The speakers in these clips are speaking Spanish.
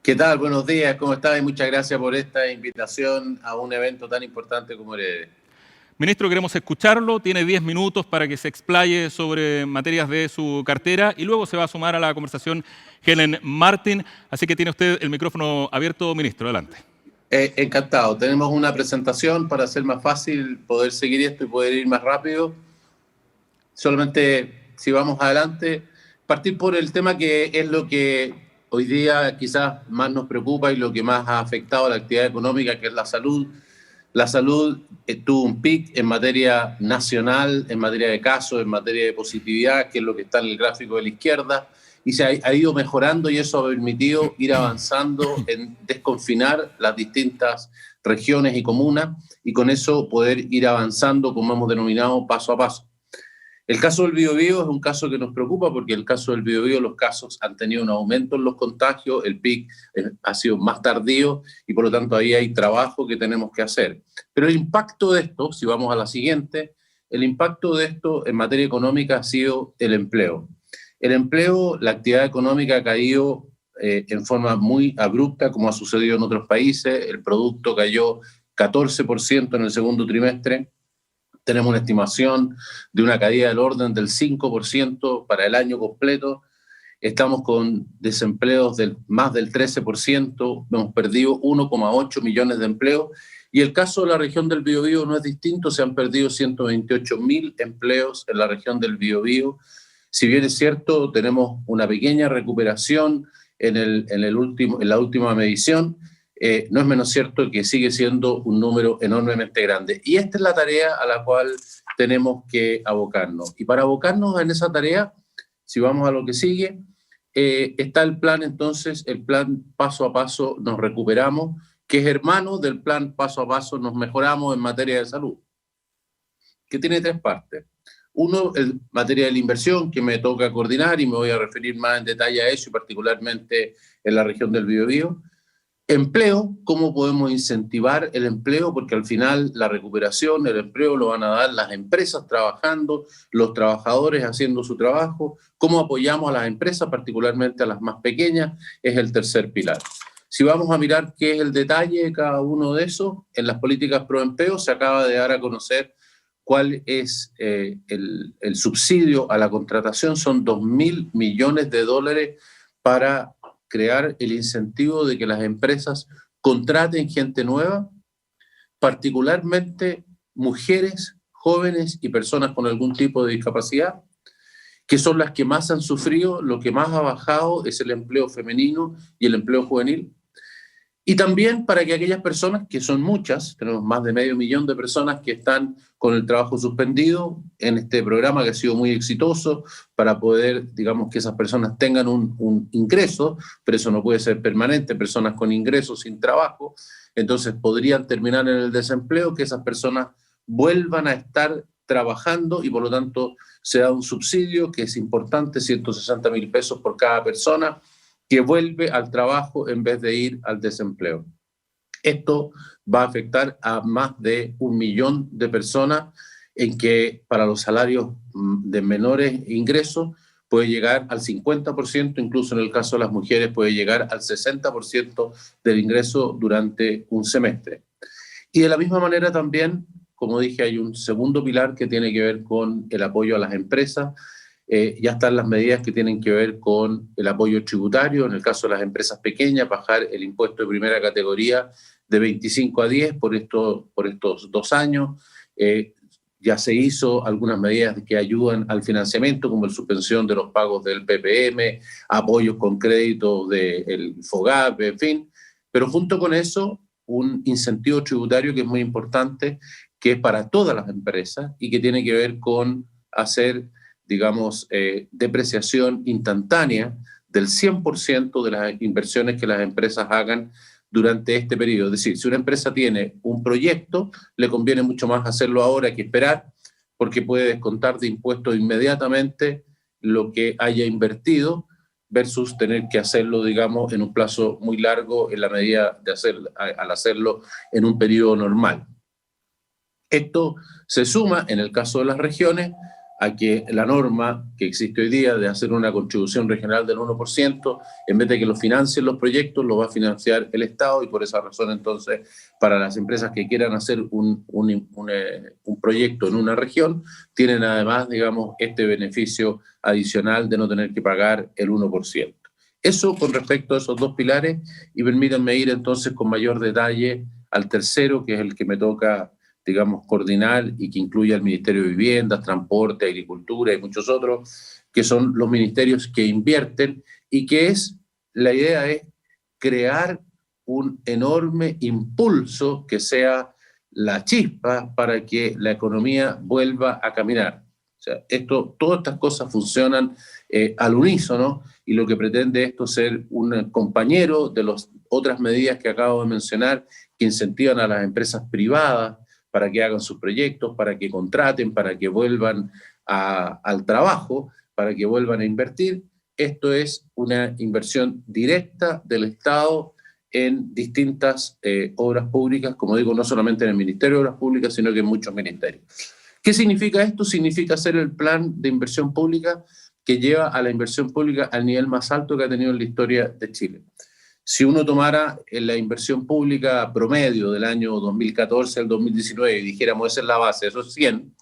¿Qué tal? Buenos días, ¿cómo estás? Y muchas gracias por esta invitación a un evento tan importante como Herede. Ministro, queremos escucharlo. Tiene 10 minutos para que se explaye sobre materias de su cartera y luego se va a sumar a la conversación Helen Martin. Así que tiene usted el micrófono abierto, ministro. Adelante. Encantado. Tenemos una presentación para hacer más fácil poder seguir esto y poder ir más rápido. Solamente, si vamos adelante, partir por el tema que es lo que hoy día quizás más nos preocupa y lo que más ha afectado a la actividad económica, que es la salud. La salud tuvo un pic en materia nacional, en materia de casos, en materia de positividad, que es lo que está en el gráfico de la izquierda, y se ha ido mejorando y eso ha permitido ir avanzando en desconfinar las distintas regiones y comunas y con eso poder ir avanzando, como hemos denominado, paso a paso. El caso del Biobío es un caso que nos preocupa porque el caso del Biobío, los casos han tenido un aumento en los contagios, el pic ha sido más tardío y por lo tanto ahí hay trabajo que tenemos que hacer. Pero el impacto de esto, si vamos a la siguiente, el impacto de esto en materia económica ha sido el empleo. El empleo, la actividad económica ha caído en forma muy abrupta, como ha sucedido en otros países. El producto cayó 14% en el segundo trimestre. Tenemos una estimación de una caída del orden del 5% para el año completo. Estamos con desempleos del más del 13%. Hemos perdido 1,8 millones de empleos. Y el caso de la región del Biobío no es distinto. Se han perdido 128.000 empleos en la región del Biobío. Si bien es cierto, tenemos una pequeña recuperación en la última medición, no es menos cierto que sigue siendo un número enormemente grande. Y esta es la tarea a la cual tenemos que abocarnos. Y para abocarnos en esa tarea, si vamos a lo que sigue, está el plan entonces, el plan paso a paso nos recuperamos, que es hermano del plan paso a paso nos mejoramos en materia de salud, que tiene tres partes. Uno, en materia de la inversión, que me toca coordinar y me voy a referir más en detalle a eso, y particularmente en la región del Biobío. Empleo, ¿cómo podemos incentivar el empleo? Porque al final la recuperación, el empleo lo van a dar las empresas trabajando, los trabajadores haciendo su trabajo. ¿Cómo apoyamos a las empresas, particularmente a las más pequeñas? Es el tercer pilar. Si vamos a mirar qué es el detalle de cada uno de esos, en las políticas pro empleo se acaba de dar a conocer cuál es el subsidio a la contratación. Son 2.000 millones de dólares para crear el incentivo de que las empresas contraten gente nueva, particularmente mujeres, jóvenes y personas con algún tipo de discapacidad, que son las que más han sufrido. Lo que más ha bajado es el empleo femenino y el empleo juvenil. Y también para que aquellas personas, que son muchas, tenemos más de 500.000 de personas que están con el trabajo suspendido en este programa que ha sido muy exitoso para poder, digamos, que esas personas tengan un ingreso, pero eso no puede ser permanente, personas con ingresos sin trabajo, entonces podrían terminar en el desempleo, que esas personas vuelvan a estar trabajando y por lo tanto se da un subsidio que es importante, 160.000 pesos por cada persona, que vuelve al trabajo en vez de ir al desempleo. Esto va a afectar a más de 1 millón de personas en que para los salarios de menores ingresos puede llegar al 50%, incluso en el caso de las mujeres puede llegar al 60% del ingreso durante un semestre. Y de la misma manera también, como dije, hay un segundo pilar que tiene que ver con el apoyo a las empresas. Ya están las medidas que tienen que ver con el apoyo tributario, en el caso de las empresas pequeñas, bajar el impuesto de primera categoría de 25 a 10 por estos 2 años. Ya se hizo algunas medidas que ayudan al financiamiento, como la suspensión de los pagos del PPM, apoyos con créditos del FOGAP, en fin. Pero junto con eso, un incentivo tributario que es muy importante, que es para todas las empresas y que tiene que ver con hacer, digamos, depreciación instantánea del 100% de las inversiones que las empresas hagan durante este periodo. Es decir, si una empresa tiene un proyecto, le conviene mucho más hacerlo ahora que esperar, porque puede descontar de impuestos inmediatamente lo que haya invertido versus tener que hacerlo, digamos, en un plazo muy largo en la medida de al hacerlo en un periodo normal. Esto se suma, en el caso de las regiones, a que la norma que existe hoy día de hacer una contribución regional del 1%, en vez de que lo financien los proyectos, lo va a financiar el Estado, y por esa razón entonces para las empresas que quieran hacer un proyecto en una región, tienen además, digamos, este beneficio adicional de no tener que pagar el 1%. Eso con respecto a esos dos pilares, y permítanme ir entonces con mayor detalle al tercero, que es el que me toca, digamos, coordinar y que incluye al Ministerio de Vivienda, Transporte, Agricultura y muchos otros, que son los ministerios que invierten, y que la idea es crear un enorme impulso que sea la chispa para que la economía vuelva a caminar. O sea, todas estas cosas funcionan al unísono, y lo que pretende esto es ser un compañero de las otras medidas que acabo de mencionar, que incentivan a las empresas privadas para que hagan sus proyectos, para que contraten, para que vuelvan al trabajo, para que vuelvan a invertir. Esto es una inversión directa del Estado en distintas obras públicas, como digo, no solamente en el Ministerio de Obras Públicas, sino que en muchos ministerios. ¿Qué significa esto? Significa hacer el plan de inversión pública que lleva a la inversión pública al nivel más alto que ha tenido en la historia de Chile. Si uno tomara la inversión pública promedio del año 2014 al 2019 y dijéramos esa es la base, esos 100,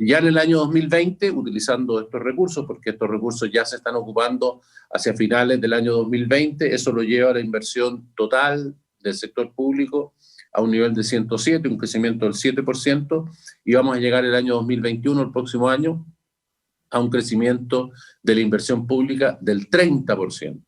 ya en el año 2020, utilizando estos recursos, porque estos recursos ya se están ocupando hacia finales del año 2020, eso lo lleva a la inversión total del sector público a un nivel de 107, un crecimiento del 7%, y vamos a llegar el año 2021, el próximo año, a un crecimiento de la inversión pública del 30%.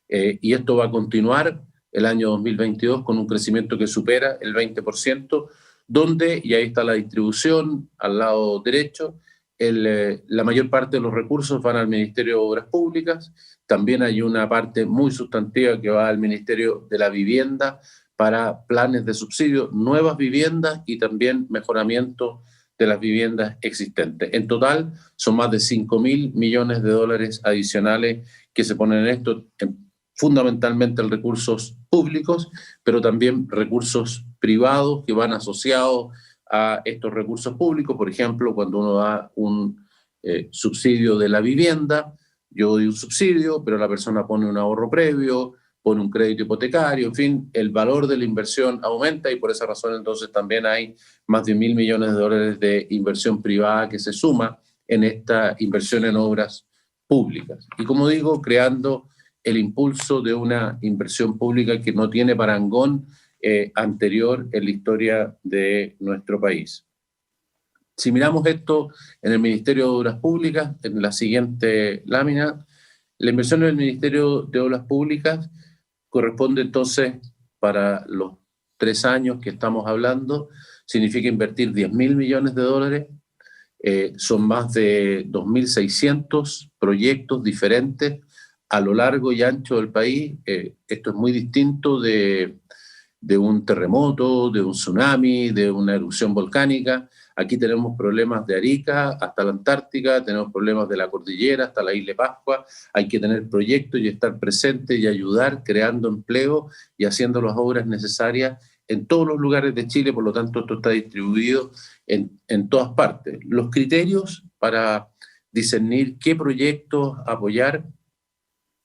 Y esto va a continuar el año 2022 con un crecimiento que supera el 20%, donde, y ahí está la distribución al lado derecho, la mayor parte de los recursos van al Ministerio de Obras Públicas. También hay una parte muy sustantiva que va al Ministerio de la Vivienda para planes de subsidio, nuevas viviendas y también mejoramiento de las viviendas existentes. En total son más de 5.000 millones de dólares adicionales que se ponen en esto, fundamentalmente en recursos públicos, pero también recursos privados que van asociados a estos recursos públicos. Por ejemplo, cuando uno da un subsidio de la vivienda, yo doy un subsidio, pero la persona pone un ahorro previo, pone un crédito hipotecario, en fin, el valor de la inversión aumenta, y por esa razón entonces también hay más de 1.000 millones de dólares de inversión privada que se suma en esta inversión en obras públicas. Y como digo, creando el impulso de una inversión pública que no tiene parangón anterior en la historia de nuestro país. Si miramos esto en el Ministerio de Obras Públicas, en la siguiente lámina, la inversión en el Ministerio de Obras Públicas corresponde entonces, para los 3 años que estamos hablando, significa invertir 10.000 millones de dólares. Son más de 2.600 proyectos diferentes a lo largo y ancho del país. Esto es muy distinto de un terremoto, de un tsunami, de una erupción volcánica. Aquí tenemos problemas de Arica hasta la Antártica, tenemos problemas de la cordillera hasta la isla de Pascua. Hay que tener proyectos y estar presente y ayudar, creando empleo y haciendo las obras necesarias en todos los lugares de Chile. Por lo tanto, esto está distribuido en todas partes. Los criterios para discernir qué proyectos apoyar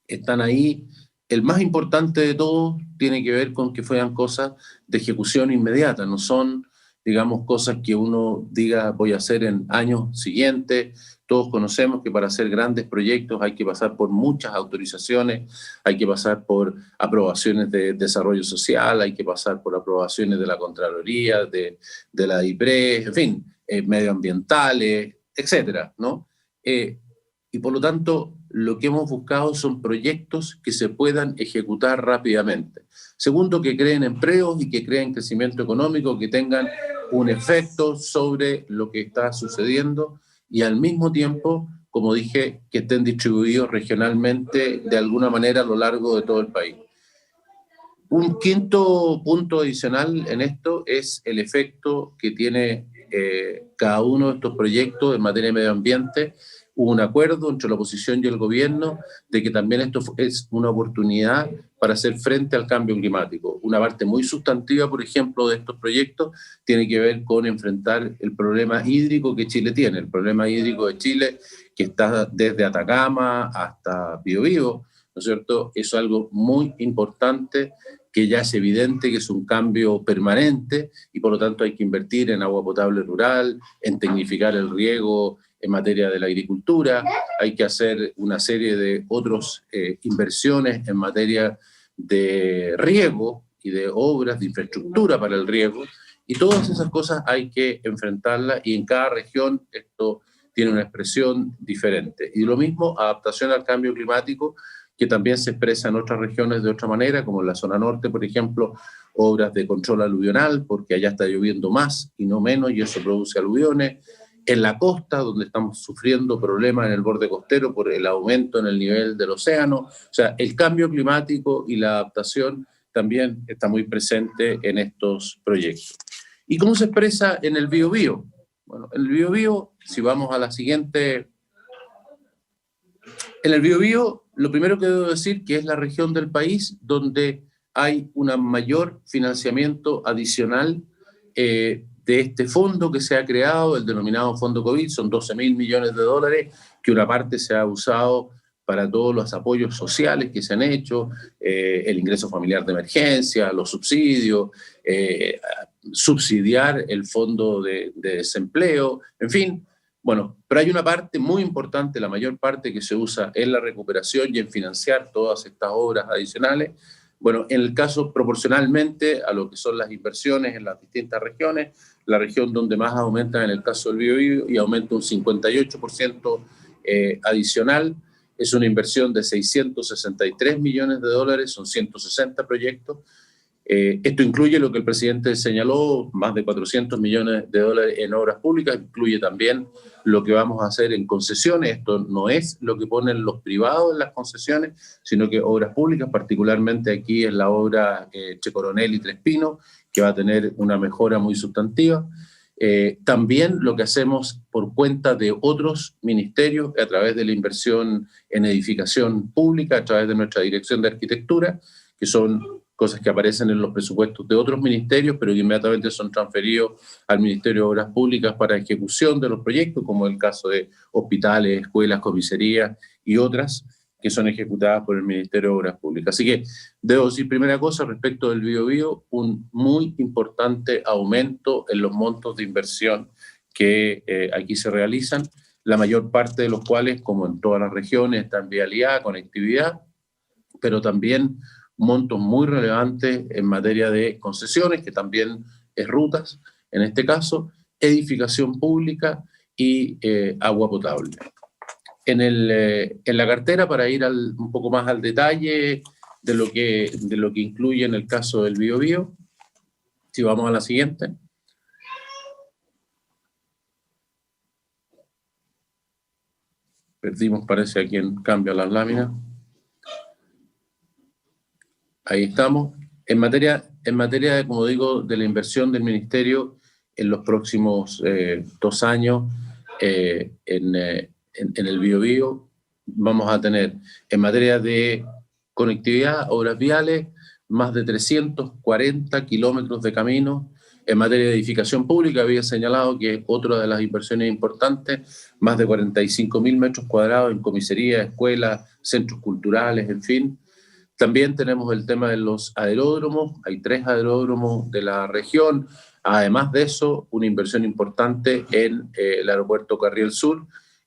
están ahí. El más importante de todos tiene que ver con que fueran cosas de ejecución inmediata, no son, digamos, cosas que uno diga voy a hacer en años siguientes. Todos conocemos que para hacer grandes proyectos hay que pasar por muchas autorizaciones, hay que pasar por aprobaciones de desarrollo social, hay que pasar por aprobaciones de la Contraloría, de la IPRES, en fin, medioambientales, etcétera, ¿no? Y por lo tanto, lo que hemos buscado son proyectos que se puedan ejecutar rápidamente. Segundo, que creen empleos y que creen crecimiento económico, que tengan un efecto sobre lo que está sucediendo, y al mismo tiempo, como dije, que estén distribuidos regionalmente de alguna manera a lo largo de todo el país. Un quinto punto adicional en esto es el efecto que tiene cada uno de estos proyectos en materia de medio ambiente hubo un acuerdo entre la oposición y el gobierno de que también esto es una oportunidad para hacer frente al cambio climático. Una parte muy sustantiva, por ejemplo, de estos proyectos tiene que ver con enfrentar el problema hídrico que Chile tiene. El problema hídrico de Chile, que está desde Atacama hasta Biobío, ¿no es cierto? Es algo muy importante, que ya es evidente que es un cambio permanente y por lo tanto hay que invertir en agua potable rural, en tecnificar el riego en materia de la agricultura, hay que hacer una serie de otras inversiones en materia de riego y de obras de infraestructura para el riego, y todas esas cosas hay que enfrentarlas, y en cada región esto tiene una expresión diferente. Y lo mismo, adaptación al cambio climático, que también se expresa en otras regiones de otra manera, como en la zona norte, por ejemplo, obras de control aluvional, porque allá está lloviendo más y no menos, y eso produce aluviones. En la costa, donde estamos sufriendo problemas en el borde costero por el aumento en el nivel del océano. O sea, el cambio climático y la adaptación también está muy presente en estos proyectos. ¿Y cómo se expresa en el Biobío? Bueno, en el Biobío, si vamos a la siguiente... En el Biobío, lo primero que debo decir que es la región del país donde hay un mayor financiamiento adicional de este fondo que se ha creado, el denominado Fondo COVID. Son 12.000 millones de dólares, que una parte se ha usado para todos los apoyos sociales que se han hecho, el ingreso familiar de emergencia, los subsidios, subsidiar el fondo de desempleo, en fin. Bueno, pero hay una parte muy importante, la mayor parte que se usa en la recuperación y en financiar todas estas obras adicionales. Bueno, en el caso proporcionalmente a lo que son las inversiones en las distintas regiones, la región donde más aumenta en el caso del Biobío, y aumenta un 58% adicional, es una inversión de 663 millones de dólares, son 160 proyectos. Esto incluye lo que el presidente señaló, más de 400 millones de dólares en obras públicas, incluye también lo que vamos a hacer en concesiones. Esto no es lo que ponen los privados en las concesiones, sino que obras públicas, particularmente aquí en la obra Che Coronel y Tres Pinos, que va a tener una mejora muy sustantiva. También lo que hacemos por cuenta de otros ministerios, a través de la inversión en edificación pública, a través de nuestra Dirección de Arquitectura, que son cosas que aparecen en los presupuestos de otros ministerios, pero que inmediatamente son transferidos al Ministerio de Obras Públicas para ejecución de los proyectos, como el caso de hospitales, escuelas, comisarías y otras que son ejecutadas por el Ministerio de Obras Públicas. Así que debo decir, primera cosa, respecto del Biobío, un muy importante aumento en los montos de inversión que aquí se realizan, la mayor parte de los cuales, como en todas las regiones, está en vialidad, conectividad, pero también montos muy relevantes en materia de concesiones, que también es rutas, en este caso, edificación pública y agua potable. En la cartera, para ir un poco más al detalle de lo que incluye en el caso del Biobío, si vamos a la siguiente. Perdimos, parece, a quien cambia las láminas. Ahí estamos. En materia, como digo, de la inversión del Ministerio en los próximos 2 años en el Biobío, vamos a tener, en materia de conectividad, obras viales, más de 340 kilómetros de camino. En materia de edificación pública, había señalado que otra de las inversiones importantes, más de 45.000 metros cuadrados en comisarías, escuelas, centros culturales, en fin. También tenemos el tema de los aeródromos, hay 3 aeródromos de la región. Además de eso, una inversión importante en el aeropuerto Carriel Sur,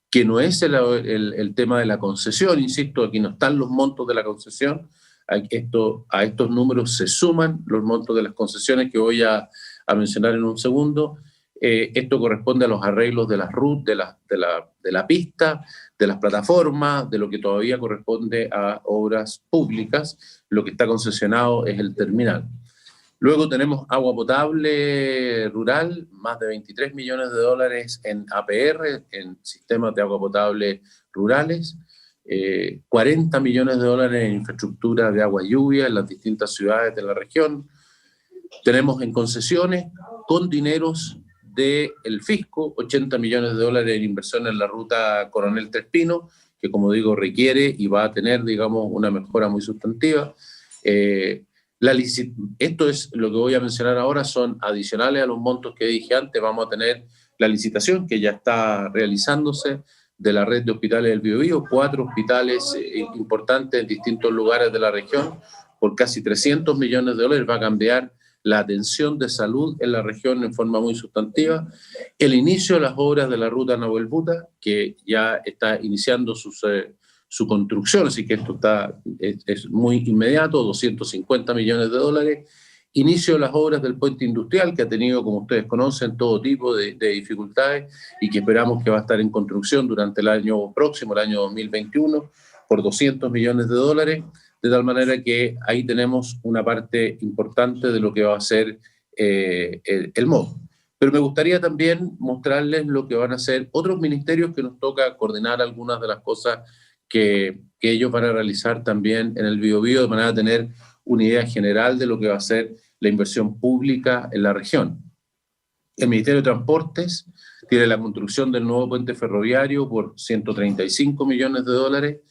que no es el tema de la concesión, insisto, aquí no están los montos de la concesión, a estos números se suman los montos de las concesiones que voy a mencionar en un segundo. Esto corresponde a los arreglos de las rutas, de la pista, de las plataformas, de lo que todavía corresponde a obras públicas. Lo que está concesionado es el terminal. Luego tenemos agua potable rural, más de 23 millones de dólares en APR, en sistemas de agua potable rurales, 40 millones de dólares en infraestructura de agua y lluvia en las distintas ciudades de la región. Tenemos en concesiones, con dineros del fisco, 80 millones de dólares en inversión en la ruta Coronel Tres Pinos, que como digo requiere y va a tener, digamos, una mejora muy sustantiva. Esto es lo que voy a mencionar ahora, son adicionales a los montos que dije antes. Vamos a tener la licitación que ya está realizándose de la red de hospitales del Biobío, 4 hospitales importantes en distintos lugares de la región, por casi 300 millones de dólares. Va a cambiar la atención de salud en la región en forma muy sustantiva. El inicio de las obras de la ruta Nahuel Buta, que ya está iniciando su construcción, así que esto es muy inmediato, 250 millones de dólares. Inicio de las obras del puente industrial, que ha tenido, como ustedes conocen, todo tipo de dificultades y que esperamos que va a estar en construcción durante el año próximo, el año 2021, por 200 millones de dólares, de tal manera que ahí tenemos una parte importante de lo que va a ser el MOB. Pero me gustaría también mostrarles lo que van a hacer otros ministerios que nos toca coordinar algunas de las cosas que ellos van a realizar también en el Biobío, de manera a tener una idea general de lo que va a ser la inversión pública en la región. El Ministerio de Transportes tiene la construcción del nuevo puente ferroviario por 135 millones de dólares.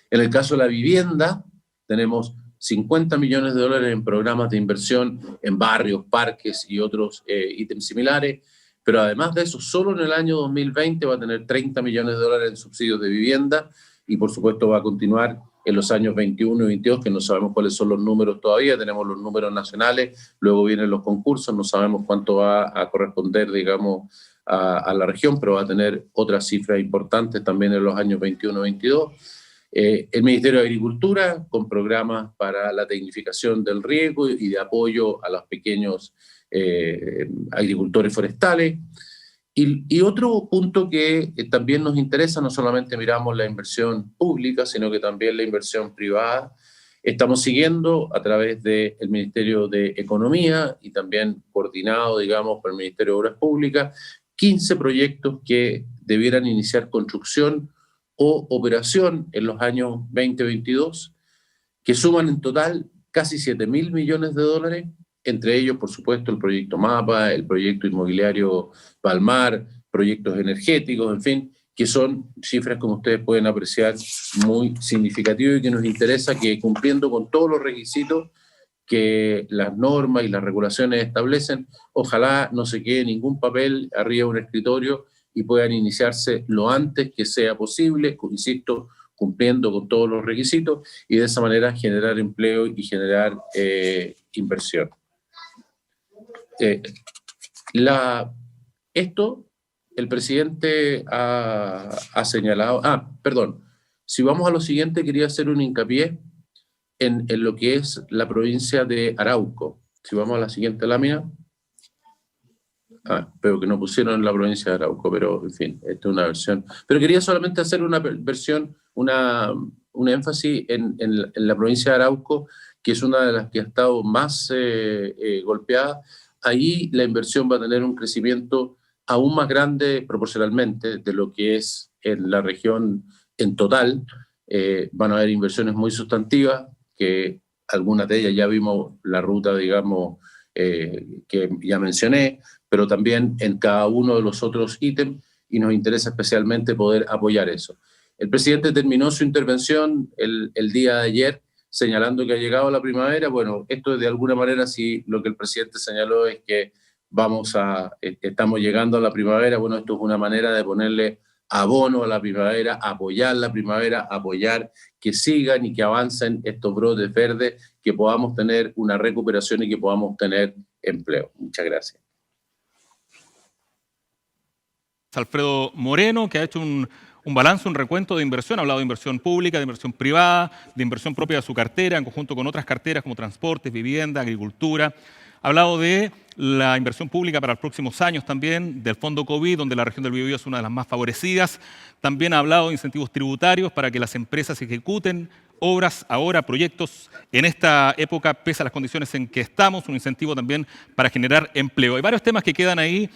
En el caso de la vivienda, tenemos 50 millones de dólares en programas de inversión en barrios, parques y otros ítems similares. Pero además de eso, solo en el año 2020 va a tener 30 millones de dólares en subsidios de vivienda y por supuesto va a continuar en los años 21 y 22, que no sabemos cuáles son los números todavía. Tenemos los números nacionales, luego vienen los concursos, no sabemos cuánto va a corresponder, digamos, a la región, pero va a tener otras cifras importantes también en los años 21 y 22. El Ministerio de Agricultura, con programas para la tecnificación del riego y de apoyo a los pequeños agricultores forestales. Y otro punto que también nos interesa, no solamente miramos la inversión pública, sino que también la inversión privada. Estamos siguiendo a través del Ministerio de Economía y también coordinado, digamos, por el Ministerio de Obras Públicas, 15 proyectos que debieran iniciar construcción o operación en los años 2022, que suman en total casi 7.000 millones de dólares, entre ellos, por supuesto, el proyecto MAPA, el proyecto inmobiliario Palmar, proyectos energéticos, en fin, que son cifras, como ustedes pueden apreciar, muy significativas y que nos interesa que, cumpliendo con todos los requisitos que las normas y las regulaciones establecen, ojalá no se quede ningún papel arriba de un escritorio y puedan iniciarse lo antes que sea posible, insisto, cumpliendo con todos los requisitos, y de esa manera generar empleo y generar inversión. Esto el presidente ha señalado. Perdón. Si vamos a lo siguiente, quería hacer un hincapié en lo que es la provincia de Arauco. Si vamos a la siguiente lámina. Pero que no pusieron en la provincia de Arauco, pero en fin, esta es una versión. Pero quería solamente hacer una versión, un énfasis en la provincia de Arauco, que es una de las que ha estado más golpeada. Ahí la inversión va a tener un crecimiento aún más grande proporcionalmente de lo que es en la región en total. Van a haber inversiones muy sustantivas, que algunas de ellas ya vimos la ruta, digamos, que ya mencioné, pero también en cada uno de los otros ítems, y nos interesa especialmente poder apoyar eso. El presidente terminó su intervención el día de ayer señalando que ha llegado la primavera. Bueno, esto de alguna manera sí, lo que el presidente señaló es que estamos llegando a la primavera. Bueno, esto es una manera de ponerle abono a la primavera, apoyar la primavera, apoyar que sigan y que avancen estos brotes verdes, que podamos tener una recuperación y que podamos tener empleo. Muchas gracias. Alfredo Moreno, que ha hecho un balance, un recuento de inversión. Ha hablado de inversión pública, de inversión privada, de inversión propia de su cartera, en conjunto con otras carteras como transportes, vivienda, agricultura. Ha hablado de la inversión pública para los próximos años también, del fondo COVID, donde la región del Biobío es una de las más favorecidas. También ha hablado de incentivos tributarios para que las empresas ejecuten obras ahora, proyectos en esta época, pese a las condiciones en que estamos, un incentivo también para generar empleo. Hay varios temas que quedan ahí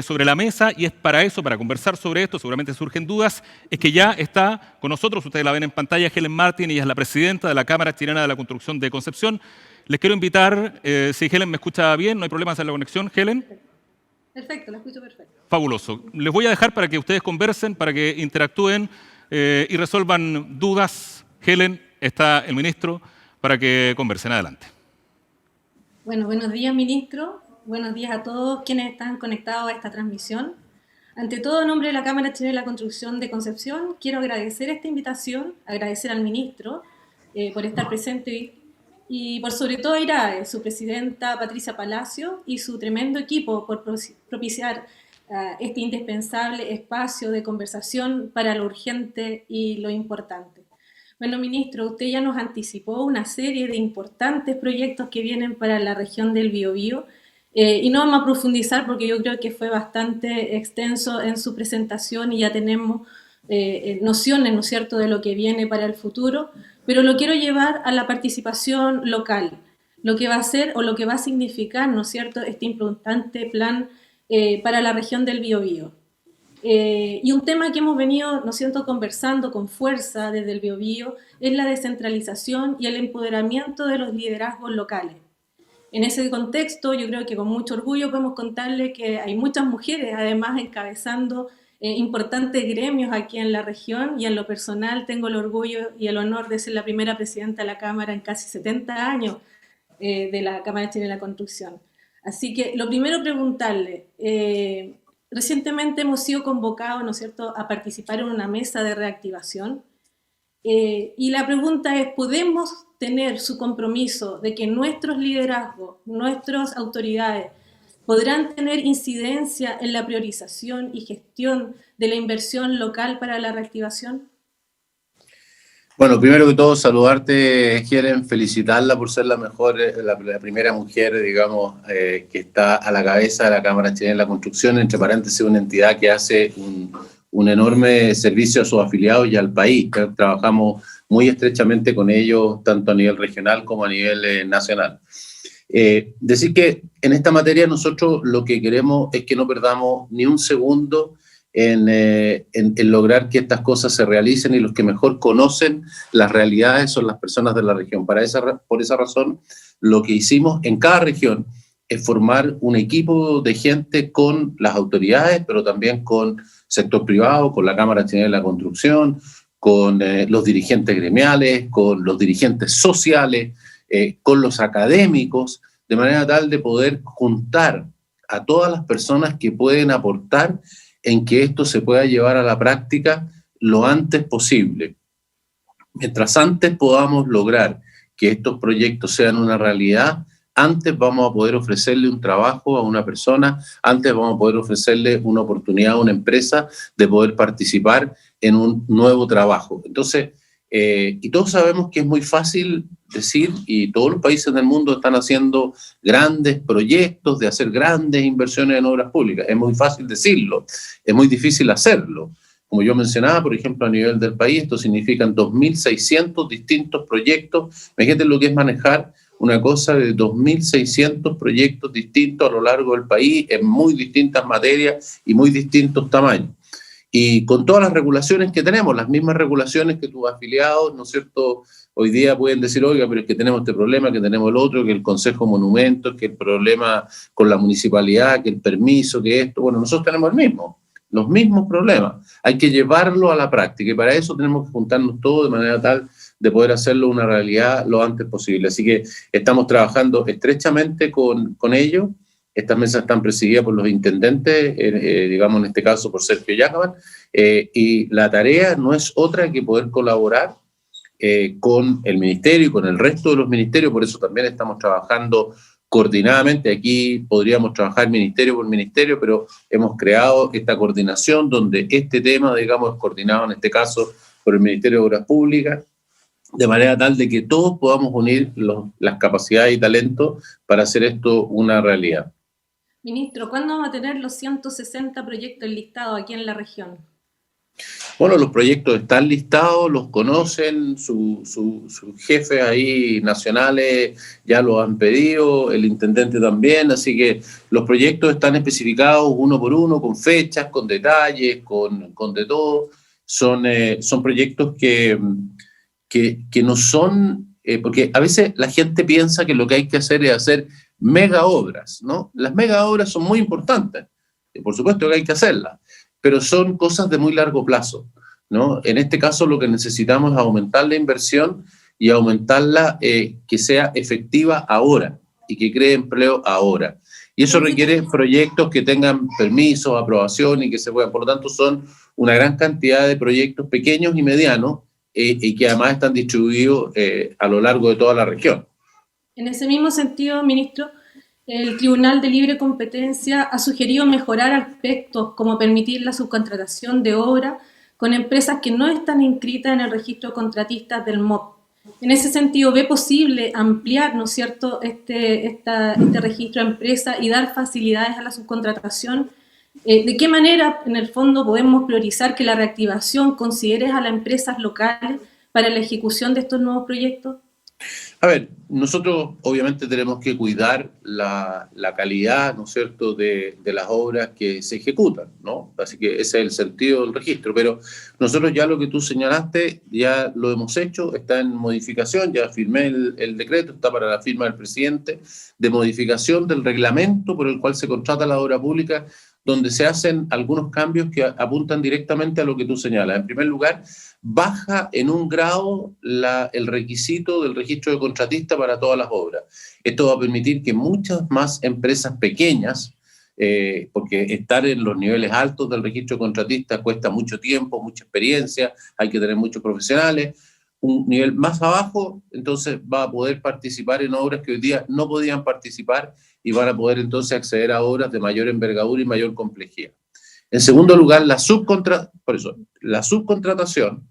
sobre la mesa, y es para eso, para conversar sobre esto, seguramente surgen dudas, es que ya está con nosotros, ustedes la ven en pantalla, Helen Martin. Ella es la presidenta de la Cámara Chilena de la Construcción de Concepción. Les quiero invitar, si Helen me escucha bien, no hay problemas en la conexión, Helen. Perfecto, la escucho perfecto. Fabuloso. Les voy a dejar para que ustedes conversen, para que interactúen y resuelvan dudas. Helen, está el ministro para que conversen. Adelante. Bueno, buenos días, ministro. Buenos días a todos quienes están conectados a esta transmisión. Ante todo, en nombre de la Cámara Chilena de la Construcción de Concepción, quiero agradecer esta invitación, agradecer al ministro por estar presente y por sobre todo a IRAE, su presidenta Patricia Palacio y su tremendo equipo por propiciar este indispensable espacio de conversación para lo urgente y lo importante. Bueno, ministro, usted ya nos anticipó una serie de importantes proyectos que vienen para la región del Biobío y no vamos a profundizar porque yo creo que fue bastante extenso en su presentación y ya tenemos nociones, ¿no es cierto?, de lo que viene para el futuro, pero lo quiero llevar a la participación local, lo que va a ser o lo que va a significar, ¿no es cierto?, este importante plan para la región del Biobío. Y un tema que hemos venido, ¿no es cierto?, conversando con fuerza desde el Biobío es la descentralización y el empoderamiento de los liderazgos locales. En ese contexto, yo creo que con mucho orgullo podemos contarle que hay muchas mujeres, además, encabezando importantes gremios aquí en la región, y en lo personal tengo el orgullo y el honor de ser la primera presidenta de la Cámara en casi 70 años de la Cámara Chilena de la Construcción. Así que lo primero preguntarle, recientemente hemos sido convocados, ¿no es cierto?, a participar en una mesa de reactivación. Y la pregunta es, ¿podemos tener su compromiso de que nuestros liderazgos, nuestras autoridades, podrán tener incidencia en la priorización y gestión de la inversión local para la reactivación? Bueno, primero que todo, saludarte, Helen, felicitarla por ser la mejor, la primera mujer, digamos, que está a la cabeza de la Cámara Chilena de la Construcción, entre paréntesis, una entidad que hace un enorme servicio a sus afiliados y al país. Trabajamos muy estrechamente con ellos, tanto a nivel regional como a nivel nacional. Decir que en esta materia nosotros lo que queremos es que no perdamos ni un segundo en lograr que estas cosas se realicen, y los que mejor conocen las realidades son las personas de la región. Por esa razón, lo que hicimos en cada región es formar un equipo de gente con las autoridades, pero también con sector privado, con la Cámara Chilena de la Construcción, con los dirigentes gremiales, con los dirigentes sociales, con los académicos, de manera tal de poder juntar a todas las personas que pueden aportar en que esto se pueda llevar a la práctica lo antes posible. Mientras antes podamos lograr que estos proyectos sean una realidad, antes vamos a poder ofrecerle un trabajo a una persona, antes vamos a poder ofrecerle una oportunidad a una empresa de poder participar en un nuevo trabajo. Entonces, y todos sabemos que es muy fácil decir, y todos los países del mundo están haciendo grandes proyectos de hacer grandes inversiones en obras públicas. Es muy fácil decirlo, es muy difícil hacerlo. Como yo mencionaba, por ejemplo, a nivel del país, esto significan 2.600 distintos proyectos. Imagínate lo que es manejar una cosa de 2.600 proyectos distintos a lo largo del país, en muy distintas materias y muy distintos tamaños. Y con todas las regulaciones que tenemos, las mismas regulaciones que tus afiliados, ¿no es cierto?, hoy día pueden decir, oiga, pero es que tenemos este problema, que tenemos el otro, que el Consejo de Monumentos, que el problema con la municipalidad, que el permiso, que esto. Bueno, nosotros tenemos los mismos problemas. Hay que llevarlo a la práctica, y para eso tenemos que juntarnos todos de manera tal de poder hacerlo una realidad lo antes posible. Así que estamos trabajando estrechamente con ellos. Estas mesas están presididas por los intendentes, digamos en este caso por Sergio Yacaban, y la tarea no es otra que poder colaborar con el ministerio y con el resto de los ministerios. Por eso también estamos trabajando coordinadamente. Aquí podríamos trabajar ministerio por ministerio, pero hemos creado esta coordinación donde este tema, digamos, es coordinado en este caso por el Ministerio de Obras Públicas, de manera tal de que todos podamos unir las capacidades y talentos para hacer esto una realidad. Ministro, ¿cuándo vamos a tener los 160 proyectos listados aquí en la región? Bueno, los proyectos están listados, los conocen, sus jefes ahí nacionales ya los han pedido, el intendente también, así que los proyectos están especificados uno por uno, con fechas, con detalles, con de todo. Son proyectos que no son, porque a veces la gente piensa que lo que hay que hacer es hacer mega obras, ¿no? Las mega obras son muy importantes, por supuesto que hay que hacerlas, pero son cosas de muy largo plazo, ¿no? En este caso lo que necesitamos es aumentar la inversión y aumentarla que sea efectiva ahora y que cree empleo ahora. Y eso requiere proyectos que tengan permisos, aprobación y que se puedan. Por lo tanto, son una gran cantidad de proyectos pequeños y medianos y que además están distribuidos a lo largo de toda la región. En ese mismo sentido, ministro, el Tribunal de Libre Competencia ha sugerido mejorar aspectos como permitir la subcontratación de obra con empresas que no están inscritas en el registro de contratistas del MOP. En ese sentido, ¿ve posible ampliar, ¿no es cierto?, este registro de empresas y dar facilidades a la subcontratación? ¿De qué manera, en el fondo, podemos priorizar que la reactivación considere a las empresas locales para la ejecución de estos nuevos proyectos? A ver, nosotros obviamente tenemos que cuidar la calidad, ¿no es cierto?, de las obras que se ejecutan, ¿no? Así que ese es el sentido del registro, pero nosotros ya lo que tú señalaste, ya lo hemos hecho, está en modificación, ya firmé el decreto, está para la firma del presidente, de modificación del reglamento por el cual se contrata la obra pública, donde se hacen algunos cambios que apuntan directamente a lo que tú señalas. En primer lugar, baja en un grado el requisito del registro de contratista para todas las obras. Esto va a permitir que muchas más empresas pequeñas, porque estar en los niveles altos del registro de contratistas cuesta mucho tiempo, mucha experiencia, hay que tener muchos profesionales. Un nivel más abajo, entonces va a poder participar en obras que hoy día no podían participar y van a poder entonces acceder a obras de mayor envergadura y mayor complejidad. En segundo lugar, la subcontratación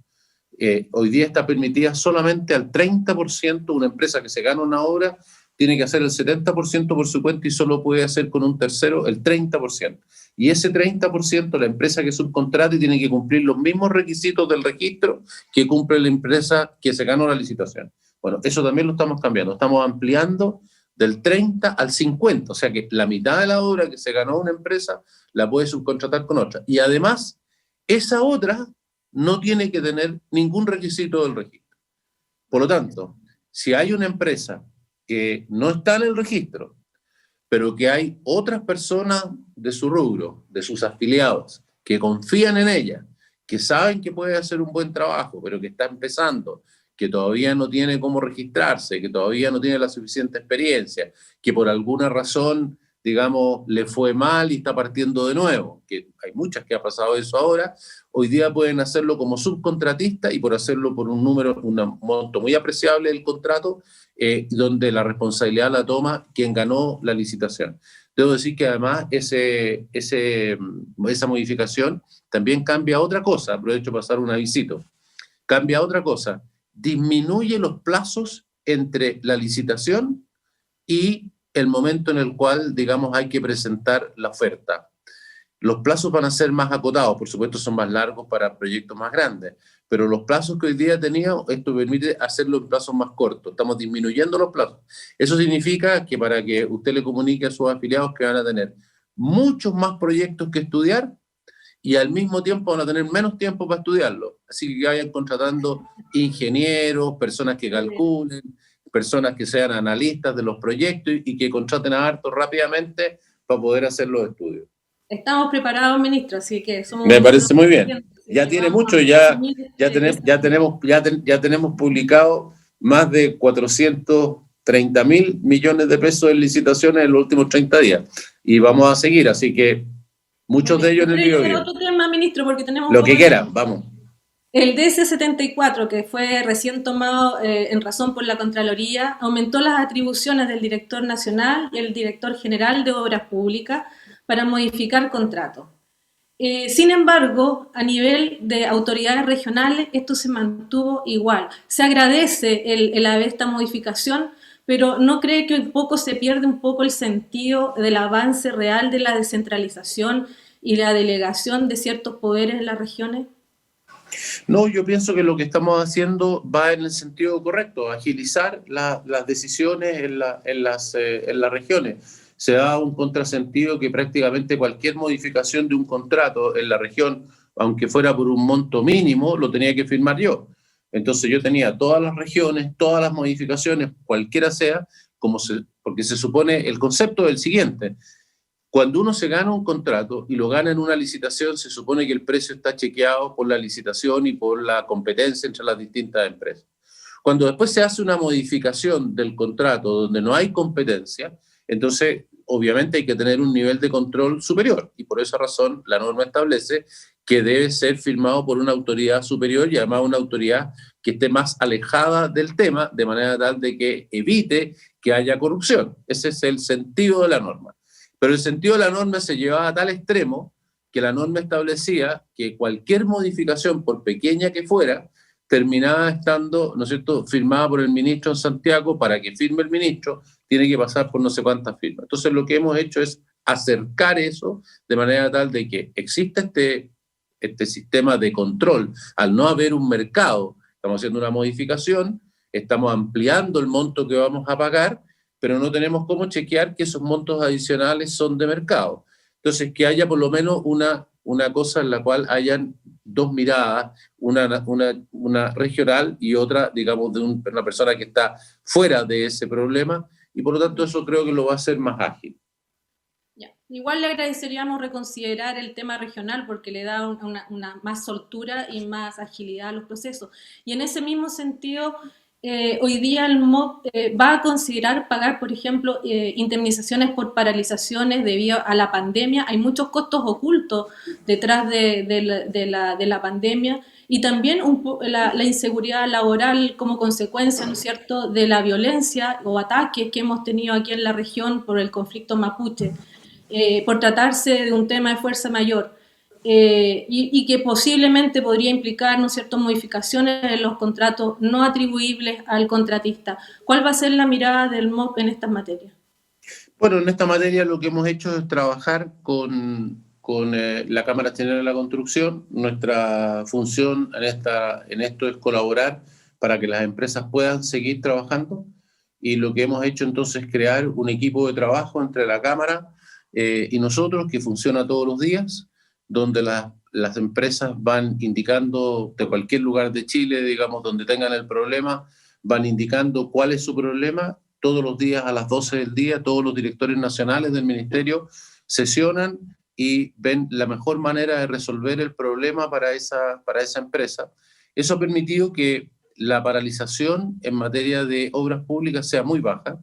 hoy día está permitida solamente al 30%. Una empresa que se gana una obra tiene que hacer el 70% por su cuenta y solo puede hacer con un tercero el 30%. Y ese 30% la empresa que subcontrate tiene que cumplir los mismos requisitos del registro que cumple la empresa que se ganó la licitación. Bueno, eso también lo estamos cambiando. Estamos ampliando del 30 al 50, o sea que la mitad de la obra que se ganó una empresa la puede subcontratar con otra. Y además, esa otra no tiene que tener ningún requisito del registro. Por lo tanto, si hay una empresa que no está en el registro, pero que hay otras personas de su rubro, de sus afiliados, que confían en ella, que saben que puede hacer un buen trabajo, pero que está empezando, que todavía no tiene cómo registrarse, que todavía no tiene la suficiente experiencia, que por alguna razón, digamos, le fue mal y está partiendo de nuevo, que hay muchas que ha pasado eso ahora, hoy día pueden hacerlo como subcontratista y por hacerlo por un monto muy apreciable del contrato, donde la responsabilidad la toma quien ganó la licitación. Debo decir que además esa modificación también cambia otra cosa, aprovecho para pasar un avisito, cambia otra cosa, disminuye los plazos entre la licitación y el momento en el cual, digamos, hay que presentar la oferta. Los plazos van a ser más acotados, por supuesto son más largos para proyectos más grandes, pero los plazos que hoy día teníamos, esto permite hacerlo en plazos más cortos, estamos disminuyendo los plazos. Eso significa que para que usted le comunique a sus afiliados que van a tener muchos más proyectos que estudiar y al mismo tiempo van a tener menos tiempo para estudiarlo. Así que vayan contratando ingenieros, personas que calculen, personas que sean analistas de los proyectos y que contraten a harto rápidamente para poder hacer los estudios. Estamos preparados, ministro, así que somos... Me parece muy bien. Ya tiene mucho, ya tenemos publicado más de 430.000 millones de pesos en licitaciones en los últimos 30 días. Y vamos a seguir, así que muchos de ellos en el Biobío. Otro tema, ministro, porque tenemos... Lo que quiera, vamos. El DC-74, que fue recién tomado en razón por la Contraloría, aumentó las atribuciones del director nacional y el director general de Obras Públicas para modificar contratos. Sin embargo, a nivel de autoridades regionales, esto se mantuvo igual. Se agradece el haber esta modificación, pero ¿no cree que un poco se pierde un poco el sentido del avance real de la descentralización y la delegación de ciertos poderes en las regiones? No, yo pienso que lo que estamos haciendo va en el sentido correcto, agilizar las decisiones en las regiones. Se da un contrasentido que prácticamente cualquier modificación de un contrato en la región, aunque fuera por un monto mínimo, lo tenía que firmar yo. Entonces yo tenía todas las regiones, todas las modificaciones, cualquiera sea, porque se supone, el concepto es el siguiente: Cuando uno se gana un contrato y lo gana en una licitación, se supone que el precio está chequeado por la licitación y por la competencia entre las distintas empresas. Cuando después se hace una modificación del contrato donde no hay competencia, entonces obviamente hay que tener un nivel de control superior, y por esa razón la norma establece que debe ser firmado por una autoridad superior, y además una autoridad que esté más alejada del tema, de manera tal de que evite que haya corrupción. Ese es el sentido de la norma. Pero el sentido de la norma se llevaba a tal extremo que la norma establecía que cualquier modificación, por pequeña que fuera, terminaba estando, ¿no es cierto?, firmada por el ministro en Santiago. Para que firme el ministro, tiene que pasar por no sé cuántas firmas. Entonces lo que hemos hecho es acercar eso de manera tal de que exista este sistema de control. Al no haber un mercado, estamos haciendo una modificación, estamos ampliando el monto que vamos a pagar, pero no tenemos cómo chequear que esos montos adicionales son de mercado. Entonces, que haya por lo menos una cosa en la cual hayan dos miradas, una regional y otra, digamos, de una persona que está fuera de ese problema, y por lo tanto eso creo que lo va a hacer más ágil. Ya. Igual le agradeceríamos reconsiderar el tema regional porque le da una más soltura y más agilidad a los procesos. Y en ese mismo sentido, hoy día el MOP va a considerar pagar, por ejemplo, indemnizaciones por paralizaciones debido a la pandemia. Hay muchos costos ocultos detrás de la pandemia, y también la inseguridad laboral como consecuencia, ¿no es cierto?, de la violencia o ataques que hemos tenido aquí en la región por el conflicto mapuche, por tratarse de un tema de fuerza mayor. Y que posiblemente podría implicar, ¿no es cierto?, modificaciones en los contratos no atribuibles al contratista. ¿Cuál va a ser la mirada del MOP en estas materias? Bueno, en esta materia lo que hemos hecho es trabajar con la Cámara Chilena de la Construcción. Nuestra función en esto es colaborar para que las empresas puedan seguir trabajando, y lo que hemos hecho entonces es crear un equipo de trabajo entre la Cámara y nosotros, que funciona todos los días, donde las empresas van indicando, de cualquier lugar de Chile, digamos, donde tengan el problema, van indicando cuál es su problema. Todos los días a las 12 del día, todos los directores nacionales del ministerio sesionan y ven la mejor manera de resolver el problema para esa empresa. Eso ha permitido que la paralización en materia de obras públicas sea muy baja.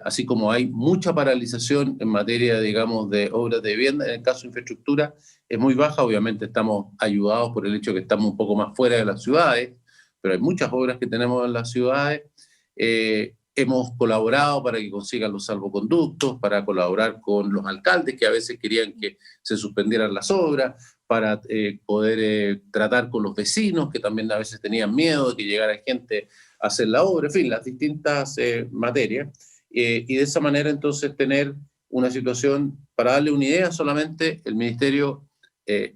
Así como hay mucha paralización en materia, digamos, de obras de vivienda, en el caso de infraestructura es muy baja. Obviamente estamos ayudados por el hecho de que estamos un poco más fuera de las ciudades, pero hay muchas obras que tenemos en las ciudades. Hemos colaborado para que consigan los salvoconductos, para colaborar con los alcaldes que a veces querían que se suspendieran las obras, para poder tratar con los vecinos que también a veces tenían miedo de que llegara gente a hacer la obra, en fin, las distintas materias. Y de esa manera entonces tener una situación, para darle una idea solamente, el Ministerio,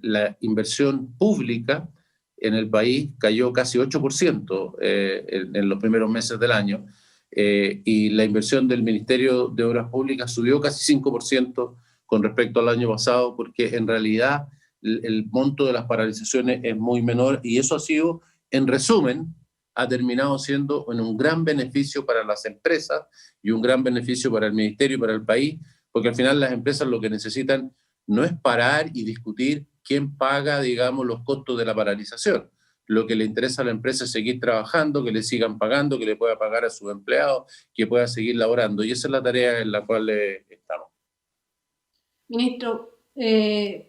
la inversión pública en el país cayó casi 8% en los primeros meses del año, y la inversión del Ministerio de Obras Públicas subió casi 5% con respecto al año pasado, porque en realidad el monto de las paralizaciones es muy menor, y eso ha sido, en resumen, ha terminado siendo un gran beneficio para las empresas y un gran beneficio para el ministerio y para el país, porque al final las empresas lo que necesitan no es parar y discutir quién paga, digamos, los costos de la paralización. Lo que le interesa a la empresa es seguir trabajando, que le sigan pagando, que le pueda pagar a sus empleados, que pueda seguir laborando, y esa es la tarea en la cual estamos. Ministro,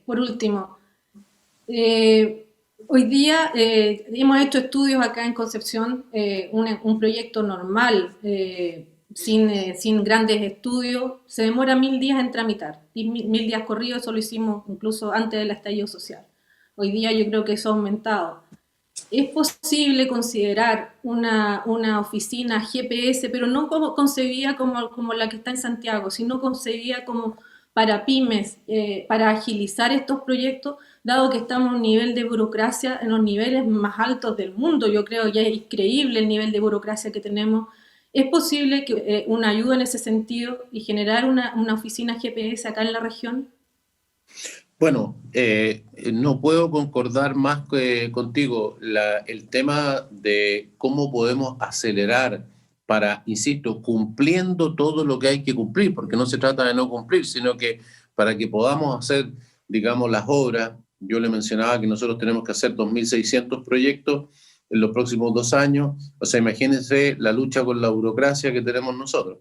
por último, hoy día hemos hecho estudios acá en Concepción, un proyecto normal, sin grandes estudios, se demora 1000 días en tramitar, y 1000 días corridos. Eso lo hicimos incluso antes del estallido social. Hoy día yo creo que eso ha aumentado. ¿Es posible considerar una oficina GPS, pero no concebida como la que está en Santiago, sino concebida como para pymes, para agilizar estos proyectos, dado que estamos en un nivel de burocracia en los niveles más altos del mundo? Yo creo que es increíble el nivel de burocracia que tenemos. ¿Es posible que una ayuda en ese sentido y generar una oficina GPS acá en la región? Bueno, no puedo concordar más contigo. El tema de cómo podemos acelerar para, insisto, cumpliendo todo lo que hay que cumplir, porque no se trata de no cumplir, sino que para que podamos hacer, digamos, las obras. Yo le mencionaba que nosotros tenemos que hacer 2.600 proyectos en los próximos 2 años. O sea, imagínense la lucha con la burocracia que tenemos nosotros.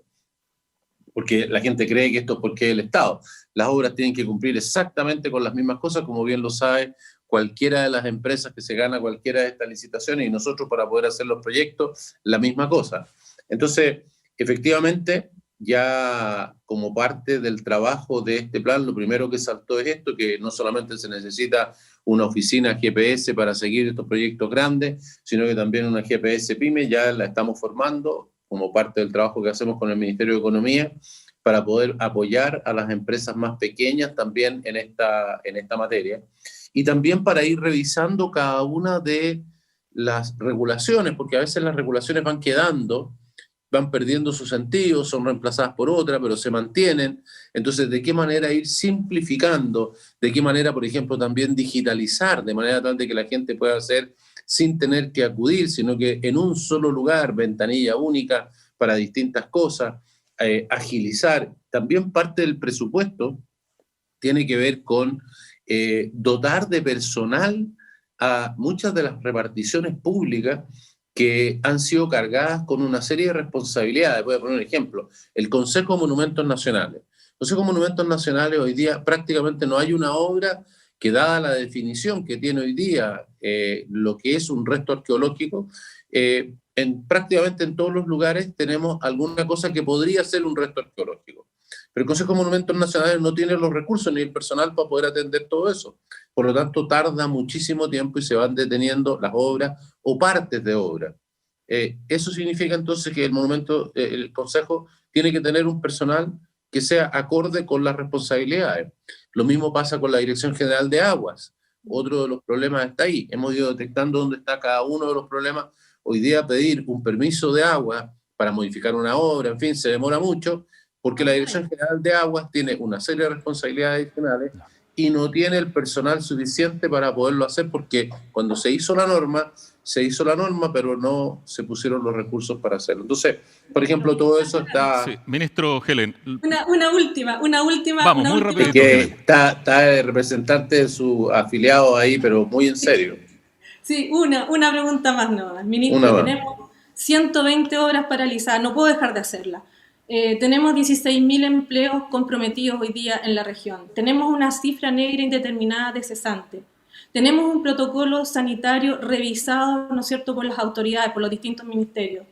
Porque la gente cree que esto es porque es el Estado. Las obras tienen que cumplir exactamente con las mismas cosas, como bien lo sabe cualquiera de las empresas que se gana cualquiera de estas licitaciones, y nosotros para poder hacer los proyectos, la misma cosa. Entonces, efectivamente, ya como parte del trabajo de este plan, lo primero que saltó es esto, que no solamente se necesita una oficina GPS para seguir estos proyectos grandes, sino que también una GPS PYME, ya la estamos formando como parte del trabajo que hacemos con el Ministerio de Economía, para poder apoyar a las empresas más pequeñas también en esta materia. Y también para ir revisando cada una de las regulaciones, porque a veces las regulaciones van quedando, van perdiendo su sentido, son reemplazadas por otras, pero se mantienen. Entonces, ¿de qué manera ir simplificando? ¿De qué manera, por ejemplo, también digitalizar, de manera tal de que la gente pueda hacer sin tener que acudir, sino que en un solo lugar, ventanilla única para distintas cosas, agilizar? También parte del presupuesto tiene que ver con dotar de personal a muchas de las reparticiones públicas que han sido cargadas con una serie de responsabilidades. Voy a poner un ejemplo: el Consejo de Monumentos Nacionales. El Consejo de Monumentos Nacionales hoy día prácticamente no hay una obra que, dada la definición que tiene hoy día lo que es un resto arqueológico, prácticamente en todos los lugares tenemos alguna cosa que podría ser un resto arqueológico. Pero el Consejo de Monumentos Nacionales no tiene los recursos ni el personal para poder atender todo eso. Por lo tanto, tarda muchísimo tiempo y se van deteniendo las obras o partes de obras. Eso significa entonces que el Consejo tiene que tener un personal que sea acorde con las responsabilidades. Lo mismo pasa con la Dirección General de Aguas. Otro de los problemas está ahí. Hemos ido detectando dónde está cada uno de los problemas. Hoy día pedir un permiso de agua para modificar una obra, en fin, se demora mucho, porque la Dirección General de Aguas tiene una serie de responsabilidades adicionales y no tiene el personal suficiente para poderlo hacer, porque cuando se hizo la norma, pero no se pusieron los recursos para hacerlo. Entonces, por ejemplo, todo eso está... Sí, ministro Helen. Una última. Vamos, muy rápido. Que está el representante de su afiliado ahí, pero muy en serio. Sí, una pregunta más, no. Ministro, tenemos 120 obras paralizadas, no puedo dejar de hacerla. Tenemos 16.000 empleos comprometidos hoy día en la región. Tenemos una cifra negra indeterminada de cesantes. Tenemos un protocolo sanitario revisado, ¿no es cierto?, por las autoridades, por los distintos ministerios.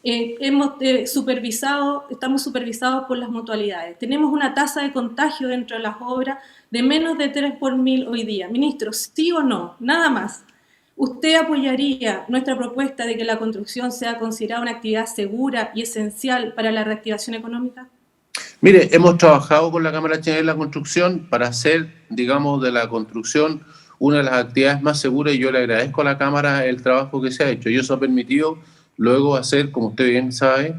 Estamos supervisados por las mutualidades. Tenemos una tasa de contagio dentro de las obras de menos de 3 por 1000 hoy día. Ministro, ¿sí o no? Nada más. ¿Usted apoyaría nuestra propuesta de que la construcción sea considerada una actividad segura y esencial para la reactivación económica? Mire, hemos trabajado con la Cámara Chilena de la Construcción para hacer, digamos, de la construcción una de las actividades más seguras, y yo le agradezco a la Cámara el trabajo que se ha hecho. Y eso ha permitido luego hacer, como usted bien sabe,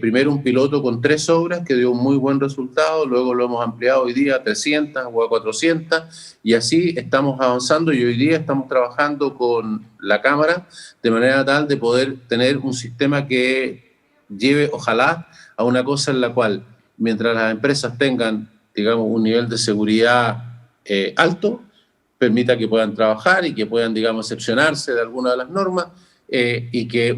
primero un piloto con 3 obras que dio un muy buen resultado, luego lo hemos ampliado hoy día a 300 o a 400, y así estamos avanzando, y hoy día estamos trabajando con la Cámara de manera tal de poder tener un sistema que lleve, ojalá, a una cosa en la cual, mientras las empresas tengan, digamos, un nivel de seguridad alto, permita que puedan trabajar y que puedan, digamos, excepcionarse de alguna de las normas, y que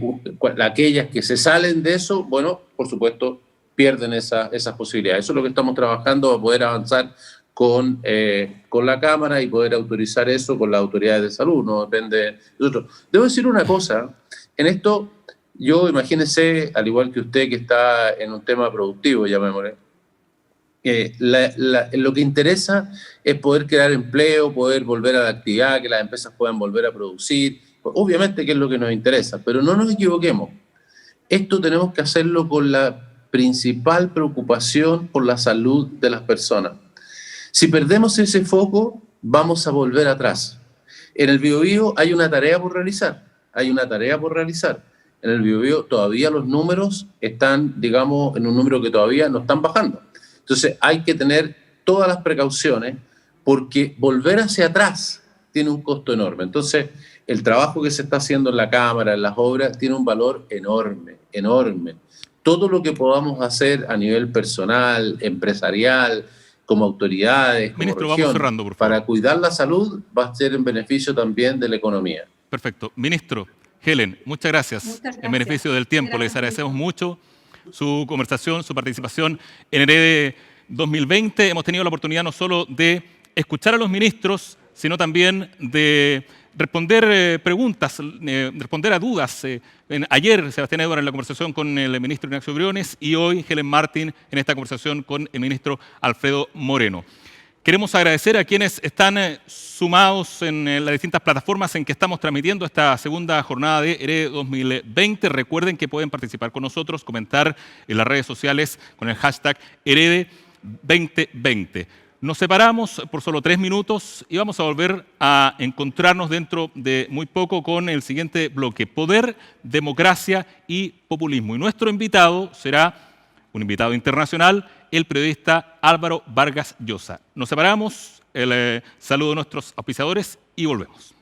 aquellas que se salen de eso, bueno, por supuesto, pierden esas posibilidades. Eso es lo que estamos trabajando para poder avanzar con la Cámara y poder autorizar eso con las autoridades de salud, no depende de nosotros. Debo decir una cosa, en esto, yo imagínense, al igual que usted que está en un tema productivo, llamémosle, lo que interesa es poder crear empleo, poder volver a la actividad, que las empresas puedan volver a producir. Obviamente que es lo que nos interesa, pero no nos equivoquemos. Esto tenemos que hacerlo con la principal preocupación por la salud de las personas. Si perdemos ese foco, vamos a volver atrás. En el Biobío hay una tarea por realizar, En el Biobío todavía los números están, digamos, en un número que todavía no están bajando. Entonces hay que tener todas las precauciones, porque volver hacia atrás tiene un costo enorme. Entonces, el trabajo que se está haciendo en la Cámara, en las obras, tiene un valor enorme, enorme. Todo lo que podamos hacer a nivel personal, empresarial, como autoridades, como Ministro, región, vamos cerrando, por favor. para cuidar la salud, va a ser en beneficio también de la economía. Perfecto. Ministro, Helen, muchas gracias. Muchas gracias. En beneficio del tiempo, les agradecemos mucho su conversación, su participación en Herede 2020. Hemos tenido la oportunidad no solo de escuchar a los ministros, sino también de responder preguntas, responder a dudas. Ayer Sebastián Edwards en la conversación con el ministro Ignacio Briones y hoy Helen Martin en esta conversación con el ministro Alfredo Moreno. Queremos agradecer a quienes están sumados en las distintas plataformas en que estamos transmitiendo esta segunda jornada de Herede 2020. Recuerden que pueden participar con nosotros, comentar en las redes sociales con el hashtag Herede 2020. Nos separamos por solo 3 minutos y vamos a volver a encontrarnos dentro de muy poco con el siguiente bloque: Poder, Democracia y Populismo. Y nuestro invitado será un invitado internacional, el periodista Álvaro Vargas Llosa. Nos separamos, el saludo de nuestros auspiciadores y volvemos.